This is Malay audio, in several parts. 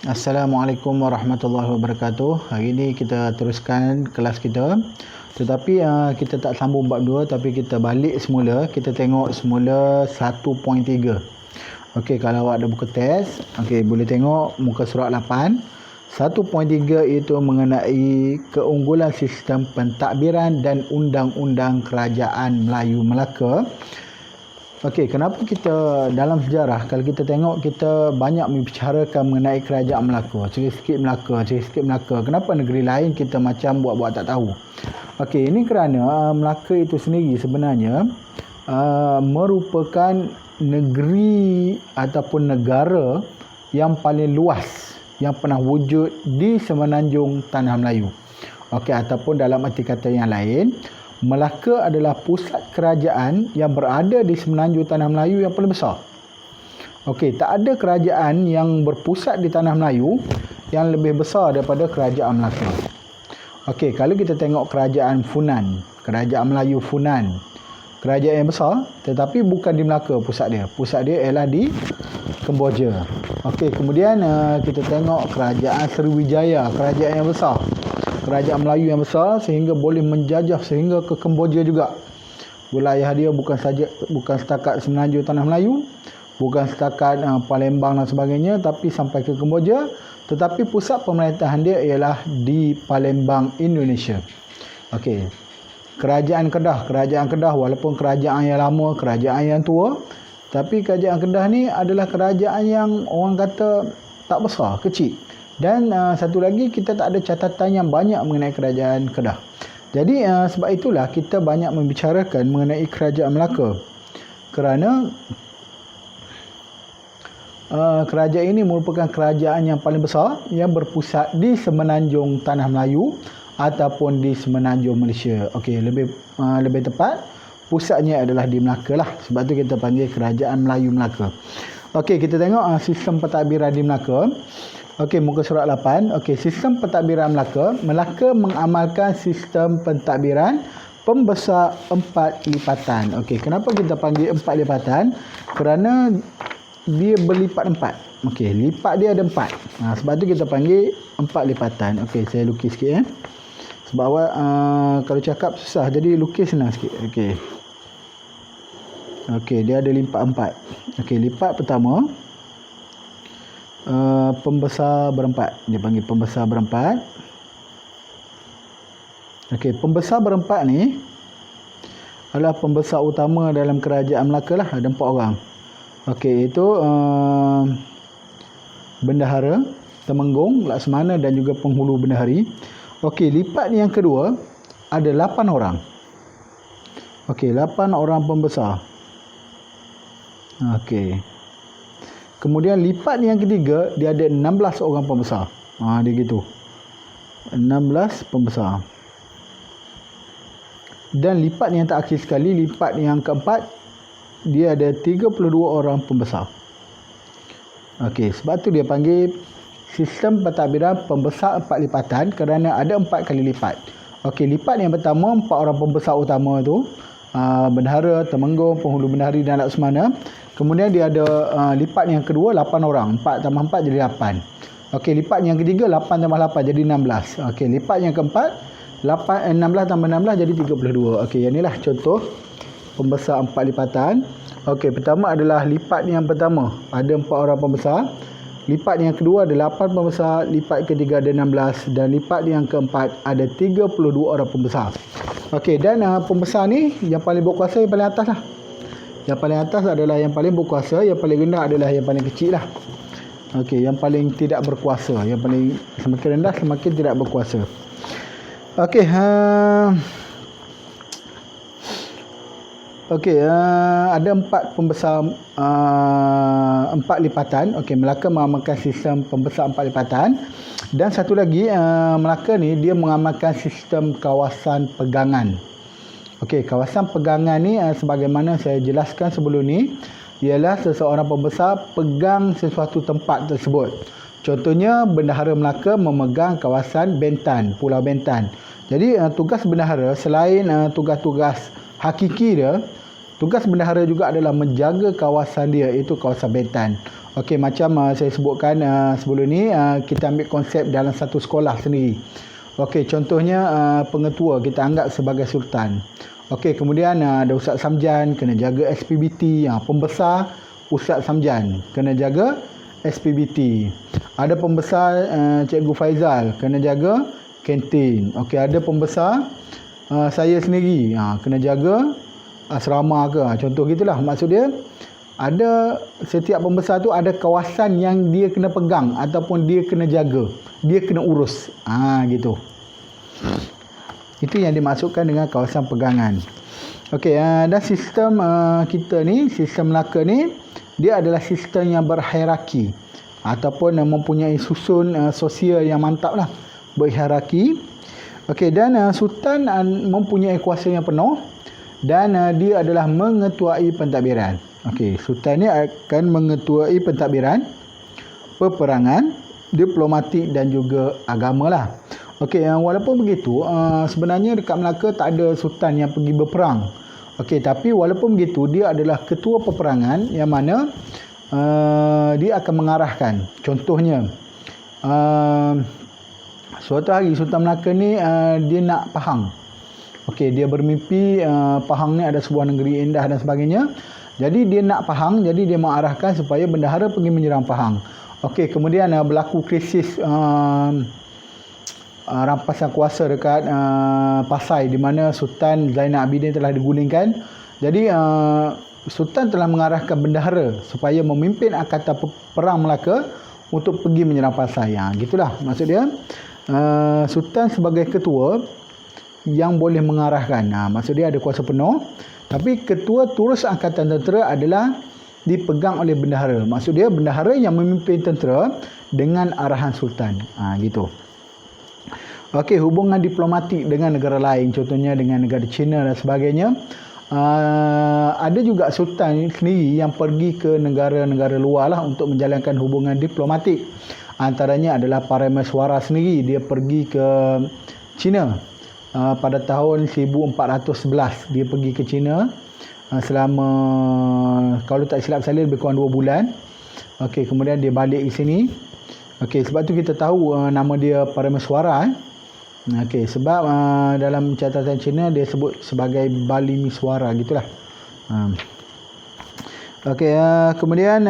Assalamualaikum warahmatullahi wabarakatuh. Hari ini kita teruskan kelas kita. Tetapi kita tak sambung bab 2, tapi kita balik semula. Kita tengok semula 1.3. Okey, kalau awak ada buku test, okey, boleh tengok muka surat 8. 1.3 itu mengenai keunggulan sistem pentadbiran dan undang-undang kerajaan Melayu Melaka. Okey, kenapa kita dalam sejarah, kalau kita tengok, kita banyak membicarakan mengenai kerajaan Melaka, cerita sikit Melaka. Kenapa negeri lain kita macam buat-buat tak tahu? Okey, ini kerana Melaka itu sendiri sebenarnya merupakan negeri ataupun negara yang paling luas yang pernah wujud di semenanjung Tanah Melayu. Okey, ataupun dalam arti kata yang lain, Melaka adalah pusat kerajaan yang berada di semenanjung Tanah Melayu yang paling besar. Okey, tak ada kerajaan yang berpusat di Tanah Melayu yang lebih besar daripada kerajaan Melaka. Okey, kalau kita tengok kerajaan Funan, kerajaan Melayu Funan, kerajaan yang besar, tetapi bukan di Melaka pusat dia. Pusat dia ialah di Kemboja. Okey, kemudian kita tengok kerajaan Sriwijaya, kerajaan yang besar. Kerajaan Melayu yang besar sehingga boleh menjajah sehingga ke Kemboja juga. Wilayah dia bukan setakat semenanjung Tanah Melayu, bukan setakat Palembang dan sebagainya, tapi sampai ke Kemboja. Tetapi pusat pemerintahan dia ialah di Palembang, Indonesia. Okey. Kerajaan Kedah walaupun kerajaan yang lama, kerajaan yang tua, tapi kerajaan Kedah ni adalah kerajaan yang orang kata tak besar, kecil. Dan satu lagi, kita tak ada catatan yang banyak mengenai kerajaan Kedah. Jadi sebab itulah kita banyak membicarakan mengenai kerajaan Melaka. Kerana kerajaan ini merupakan kerajaan yang paling besar yang berpusat di semenanjung Tanah Melayu ataupun di semenanjung Malaysia. Okey, lebih tepat pusatnya adalah di Melaka lah. Sebab tu kita panggil kerajaan Melayu Melaka. Okey, kita tengok sistem pentadbiran di Melaka. Okey, muka surat 8. Okey, sistem pentadbiran Melaka. Melaka mengamalkan sistem pentadbiran pembesar 4 lipatan. Okey, kenapa kita panggil 4 lipatan? Kerana dia berlipat 4. Okey, lipat dia ada 4. Sebab tu kita panggil 4 lipatan. Okey, saya lukis sikit . Sebab awak kalau cakap susah, jadi lukis senang sikit. Okey. Okey, dia ada lipat 4. Okey, lipat pertama pembesar berempat. Dia panggil pembesar berempat. Okey, pembesar berempat ni adalah pembesar utama dalam kerajaan Melaka lah. Ada 4 orang. Okey, itu Bendahara, Temenggung, Laksamana dan juga Penghulu Bendahari. Okey, lipat yang kedua ada 8 orang. Okey, 8 orang pembesar. Okey. Kemudian lipat yang ketiga dia ada 16 orang pembesar. Dia gitu. 16 pembesar. Dan lipat yang terakhir sekali, lipat yang keempat, dia ada 32 orang pembesar. Okey, sebab tu dia panggil sistem pentadbiran pembesar 4 lipatan kerana ada 4 kali lipat. Okey, lipat yang pertama 4 orang pembesar utama tu, Bendahara, Temenggung, Penghulu Bendahari dan Laksamana. Kemudian dia ada lipat yang kedua 8 orang. 4 tambah 4 jadi 8. Okey, lipat yang ketiga 8 tambah 8 jadi 16. Okey, lipat yang keempat 16 tambah 16 jadi 32. Okey, yang inilah contoh pembesar 4 lipatan. Okey, pertama adalah lipat yang pertama ada 4 orang pembesar. Lipat yang kedua ada 8 pembesar, lipat ketiga ada 16 dan lipat yang keempat ada 32 orang pembesar. Okey, dan pembesar ni yang paling berkuasa yang paling atas lah. Yang paling atas adalah yang paling berkuasa, yang paling rendah adalah yang paling kecil lah. Okey, yang paling tidak berkuasa, yang paling semakin rendah semakin tidak berkuasa. Okey, okey, ada 4 pembesar 4 lipatan. Okey, Melaka mengamalkan sistem pembesar 4 lipatan. Dan satu lagi, Melaka ni dia mengamalkan sistem kawasan pegangan. Okey, kawasan pegangan ni sebagaimana saya jelaskan sebelum ni, ialah seseorang pembesar pegang sesuatu tempat tersebut. Contohnya, Bendahara Melaka memegang kawasan Bentan, Pulau Bentan. Jadi tugas bendahara selain tugas-tugas hakiki dia, Tugas bendahara juga adalah menjaga kawasan dia, iaitu kawasan Bentan. Okey, macam saya sebutkan sebelum ni, kita ambil konsep dalam satu sekolah sendiri. Okey, contohnya pengetua kita anggap sebagai sultan. Okey, kemudian ada Ustaz Samjan, kena jaga SPBT. Pembesar Ustaz Samjan, kena jaga SPBT. Ada pembesar Cikgu Faizal, kena jaga kantin. Okey, ada pembesar saya sendiri, kena jaga asrama ke. Contoh gitulah. Maksud dia, ada setiap pembesar tu ada kawasan yang dia kena pegang ataupun dia kena jaga, dia kena urus. Gitu. Itu yang dimaksudkan dengan kawasan pegangan. Okey, dan sistem kita ni, sistem Melaka ni, dia adalah sistem yang berhierarki ataupun mempunyai susun sosial yang mantap lah, berhierarki. Okey, dan sultan mempunyai kuasa yang penuh dan dia adalah mengetuai pentadbiran. Okey, sultan ni akan mengetuai pentadbiran, peperangan, diplomatik dan juga agama lah. Okey, walaupun begitu, sebenarnya dekat Melaka tak ada sultan yang pergi berperang. Okey, tapi walaupun begitu, dia adalah ketua peperangan yang mana dia akan mengarahkan. Contohnya, suatu hari Sultan Melaka ni dia nak Pahang. Okey, dia bermimpi Pahang ni ada sebuah negeri indah dan sebagainya. Jadi dia nak Pahang, jadi dia mengarahkan supaya bendahara pergi menyerang Pahang. Okey, kemudian berlaku krisis rampasan kuasa dekat Pasai, di mana Sultan Zainal Abidin telah digulingkan. Jadi Sultan telah mengarahkan bendahara supaya memimpin angkatan perang Melaka untuk pergi menyerang Pasai. Gitulah maksud dia. Sultan sebagai ketua yang boleh mengarahkan. Maksud dia ada kuasa penuh. Tapi ketua turus angkatan tentera adalah dipegang oleh bendahara. Maksud dia bendahara yang memimpin tentera dengan arahan sultan. Gitu. Okey, hubungan diplomatik dengan negara lain, contohnya dengan negara China dan sebagainya. Ada juga sultan sendiri yang pergi ke negara-negara luar lah untuk menjalankan hubungan diplomatik. Antaranya adalah Parameswara sendiri, dia pergi ke China pada tahun 1411. Dia pergi ke China selama, kalau tak silap saya, lebih kurang 2 bulan. Okey, kemudian dia balik ke sini. Okey, sebab tu kita tahu nama dia Parameswara. Okey, sebab dalam catatan Cina dia sebut sebagai Bali Miswara, gitulah. Okey, kemudian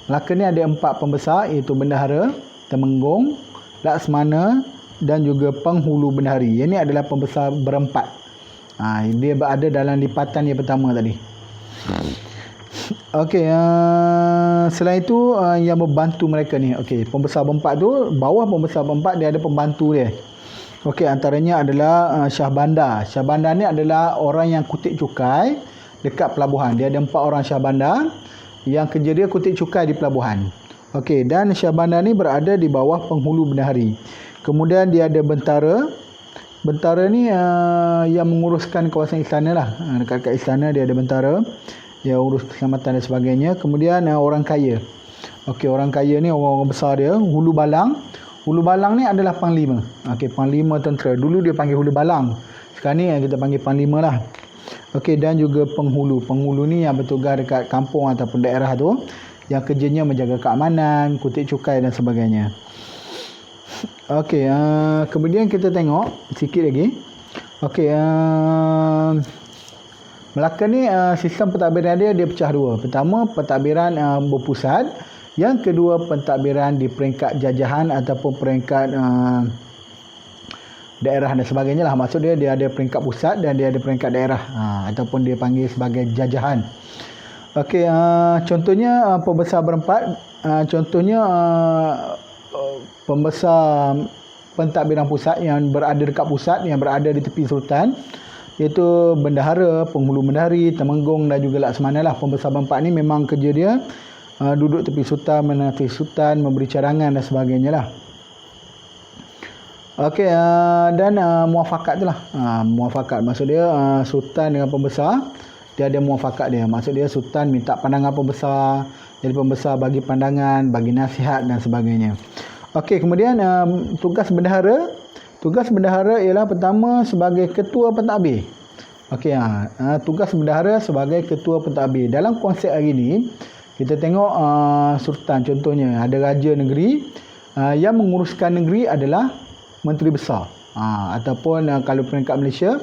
Melaka ni ada 4 pembesar, iaitu bendahara, temenggung, laksmana dan juga penghulu bendahari. Yang ni adalah pembesar berempat. Dia berada dalam lipatan yang pertama tadi. Okey, selain itu yang membantu mereka ni. Okey, pembesar berempat tu, bawah pembesar berempat dia ada pembantu dia. Okey, antaranya adalah Syah Bandar. Syah Bandar ni adalah orang yang kutip cukai dekat pelabuhan. Dia ada 4 orang Syah Bandar yang kerja dia kutip cukai di pelabuhan. Okey, dan Syah Bandar ni berada di bawah penghulu bendahari. Kemudian dia ada bentara. Bentara ni yang menguruskan kawasan istana lah. Dekat istana dia ada bentara, dia urus keselamatan dan sebagainya. Kemudian orang kaya. Okey, orang kaya ni orang-orang besar dia. Hulu Balang. Hulu Balang ni adalah panglima. Okey, panglima tentera. Dulu dia panggil Hulu Balang. Sekarang ni kita panggil panglima lah. Okey, dan juga penghulu. Penghulu ni yang bertugas dekat kampung ataupun daerah tu, yang kerjanya menjaga keamanan, kutip cukai dan sebagainya. Okey, kemudian kita tengok sikit lagi. Okey, Melaka ni sistem pentadbiran dia pecah dua. Pertama, pentadbiran berpusat. Yang kedua, pentadbiran di peringkat jajahan ataupun peringkat daerah dan sebagainya lah. Maksud dia ada peringkat pusat dan dia ada peringkat daerah, ataupun dia panggil sebagai jajahan. Okey, contohnya pembesar berempat. Contohnya pembesar pentadbiran pusat yang berada dekat pusat, yang berada di tepi sultan, iaitu bendahara, penghulu bendahari, temenggung dan juga laksmana lah. Pembesar berempat ni memang kerja dia duduk tepi sultan, menanti sultan, memberi cadangan dan sebagainya lah. Okey, dan muafakat tu lah. Muafakat maksud dia sultan dengan pembesar, dia ada muafakat dia. Maksud dia sultan minta pandangan pembesar, jadi pembesar bagi pandangan, bagi nasihat dan sebagainya. Okey, kemudian tugas bendahara. Tugas bendahara ialah pertama sebagai ketua pentadbir. Okey, tugas bendahara sebagai ketua pentadbir. Dalam konsep hari ini, kita tengok sultan contohnya, ada raja negeri, yang menguruskan negeri adalah menteri besar. Ataupun kalau peringkat Malaysia,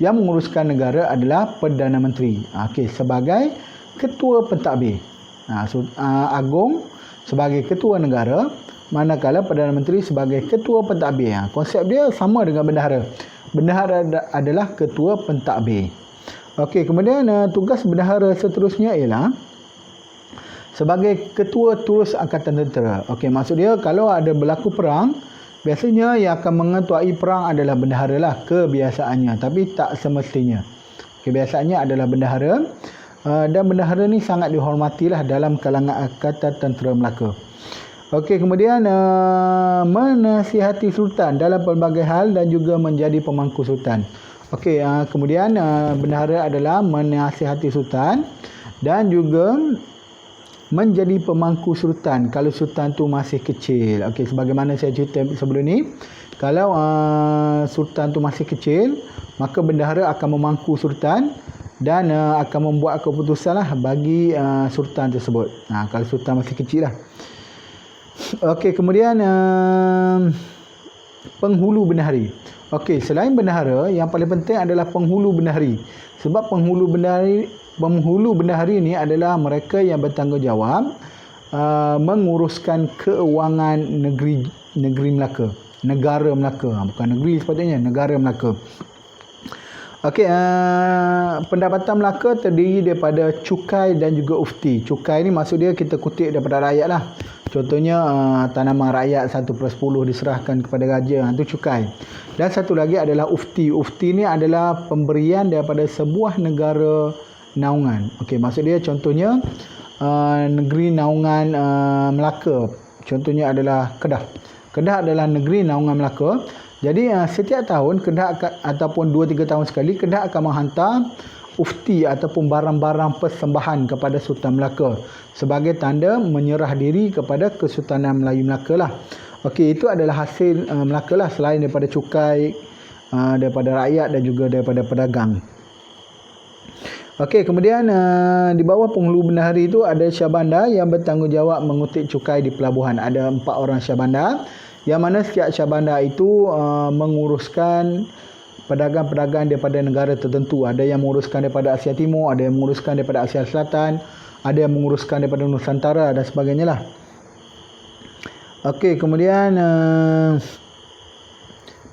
yang menguruskan negara adalah Perdana Menteri. Okey, sebagai ketua pentadbir. Agung sebagai ketua negara, manakala Perdana Menteri sebagai ketua pentadbir. Konsep dia sama dengan bendahara. Bendahara adalah ketua pentadbir. Okey, kemudian tugas bendahara seterusnya ialah sebagai ketua turus angkatan tentera. Okey, maksud dia kalau ada berlaku perang, biasanya yang akan mengetuai perang adalah bendahara lah, kebiasaannya, tapi tak semestinya. Kebiasaannya adalah bendahara, dan bendahara ni sangat dihormatilah dalam kalangan angkatan tentera Melaka. Okey, kemudian menasihati sultan dalam pelbagai hal dan juga menjadi pemangku sultan. Okey, kemudian bendahara adalah menasihati sultan dan juga menjadi pemangku sultan kalau sultan tu masih kecil. Okey, sebagaimana saya cerita sebelum ni, kalau sultan tu masih kecil, maka bendahara akan memangku sultan dan akan membuat keputusan lah bagi sultan tersebut. Kalau sultan masih kecil lah. Okey, kemudian penghulu bendahari. Okey, selain bendahara, yang paling penting adalah penghulu bendahari. Sebab penghulu bendahari ni adalah mereka yang bertanggungjawab menguruskan keuangan negeri Melaka, negara Melaka. Bukan negeri sepatutnya, negara Melaka. Okey, pendapatan Melaka terdiri daripada cukai dan juga ufti. Cukai ni maksud dia kita kutip daripada rakyat lah. Contohnya tanaman rakyat 1/10 diserahkan kepada raja, itu cukai. Dan satu lagi adalah ufti. Ufti ni adalah pemberian daripada sebuah negara naungan. Okey, maksud dia contohnya negeri naungan Melaka. Contohnya adalah Kedah. Kedah adalah negeri naungan Melaka. Jadi setiap tahun Kedah ataupun 2-3 tahun sekali Kedah akan menghantar ufti ataupun barang-barang persembahan kepada Sultan Melaka sebagai tanda menyerah diri kepada Kesultanan Melayu Melaka lah. Okey, itu adalah hasil Melaka lah, selain daripada cukai, daripada rakyat dan juga daripada pedagang. Okey, kemudian di bawah penghulu bendahari itu ada syahbandar yang bertanggungjawab mengutip cukai di pelabuhan. Ada 4 orang syahbandar, yang mana setiap syahbandar itu menguruskan pedagang-pedagang daripada negara tertentu. Ada yang menguruskan daripada Asia Timur, ada yang menguruskan daripada Asia Selatan, ada yang menguruskan daripada Nusantara dan sebagainya lah. Okey, kemudian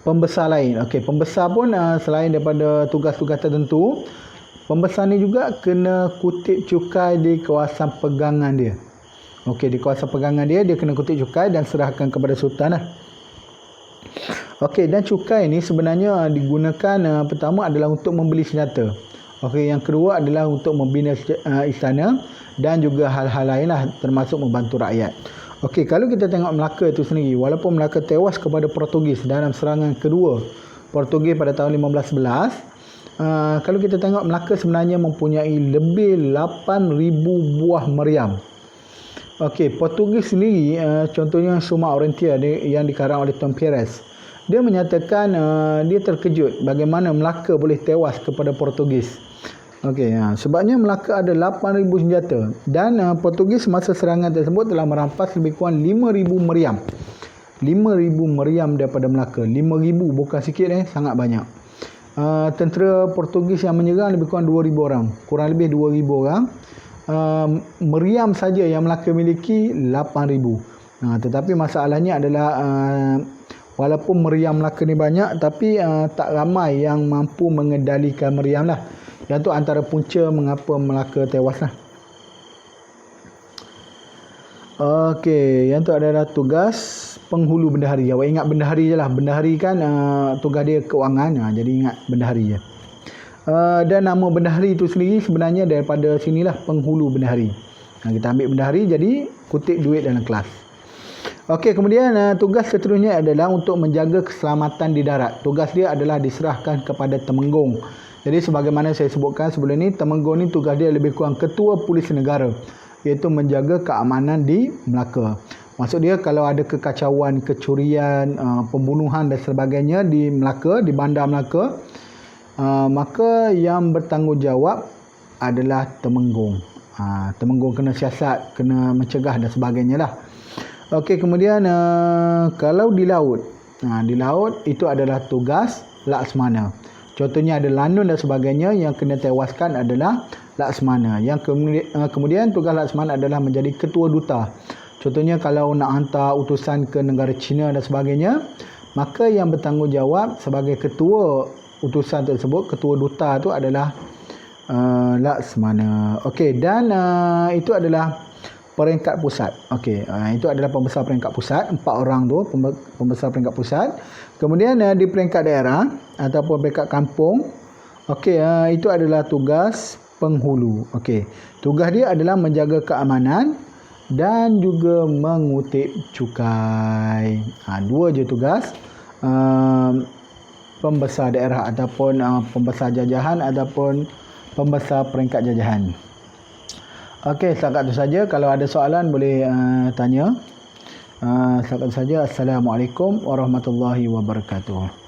pembesar lain. Okey, pembesar pun selain daripada tugas-tugas tertentu, pembesar ni juga kena kutip cukai di kawasan pegangan dia. Okey, di kawasan pegangan dia kena kutip cukai dan serahkan kepada sultan lah. Okey, dan cukai ni sebenarnya digunakan pertama adalah untuk membeli senjata. Okey, yang kedua adalah untuk membina istana dan juga hal-hal lain lah, termasuk membantu rakyat. Okey, kalau kita tengok Melaka itu sendiri, walaupun Melaka tewas kepada Portugis dalam serangan kedua Portugis pada tahun 1511, kalau kita tengok Melaka sebenarnya mempunyai lebih 8,000 buah meriam. Okey, Portugis sendiri, contohnya Suma Oriental yang dikarang oleh Tom Pires, dia menyatakan dia terkejut bagaimana Melaka boleh tewas kepada Portugis. Okey, sebabnya Melaka ada 8,000 senjata dan Portugis masa serangan tersebut telah merampas lebih kurang 5,000 meriam. 5,000 meriam daripada Melaka. 5,000 bukan sikit, sangat banyak. Tentera Portugis yang menyerang lebih kurang 2,000 orang. Kurang lebih 2,000 orang. Meriam saja yang Melaka miliki 8,000. Tetapi masalahnya adalah walaupun meriam Melaka ni banyak, tapi tak ramai yang mampu mengendalikan meriam lah. Yang tu antara punca mengapa Melaka tewas lah. Okey, yang tu adalah tugas penghulu bendahari. Awak ingat bendahari je lah. Bendahari kan tugas dia keuangan, jadi ingat bendahari je. Dan nama bendahari itu sendiri sebenarnya daripada sinilah, penghulu bendahari. Kita ambil bendahari jadi kutip duit dalam kelas. Okey, kemudian tugas seterusnya adalah untuk menjaga keselamatan di darat. Tugas dia adalah diserahkan kepada Temenggung. Jadi sebagaimana saya sebutkan sebelum ni, Temenggung ni tugas dia lebih kurang ketua polis negara, iaitu menjaga keamanan di Melaka. Maksud dia kalau ada kekacauan, kecurian, pembunuhan dan sebagainya di Melaka, di bandar Melaka, maka yang bertanggungjawab adalah Temenggung. Temenggung kena siasat, kena mencegah dan sebagainya lah. Okey, kemudian kalau di laut, di laut itu adalah tugas Laksmana. Contohnya ada Lanun dan sebagainya, yang kena tewaskan adalah Laksmana. Yang kemudian tugas Laksmana adalah menjadi ketua duta. Contohnya kalau nak hantar utusan ke negara China dan sebagainya, maka yang bertanggungjawab sebagai ketua utusan tersebut, ketua duta itu adalah Laksmana. Okey, dan itu adalah peringkat pusat. Okey, itu adalah pembesar peringkat pusat, 4 orang tu pembesar peringkat pusat. Kemudian di peringkat daerah ataupun peringkat kampung, okey, itu adalah tugas penghulu. Okey, tugas dia adalah menjaga keamanan dan juga mengutip cukai. Dua je tugas pembesar daerah ataupun pembesar jajahan ataupun pembesar peringkat jajahan. Okey, setakat itu saja. Kalau ada soalan boleh tanya. Setakat itu saja. Assalamualaikum warahmatullahi wabarakatuh.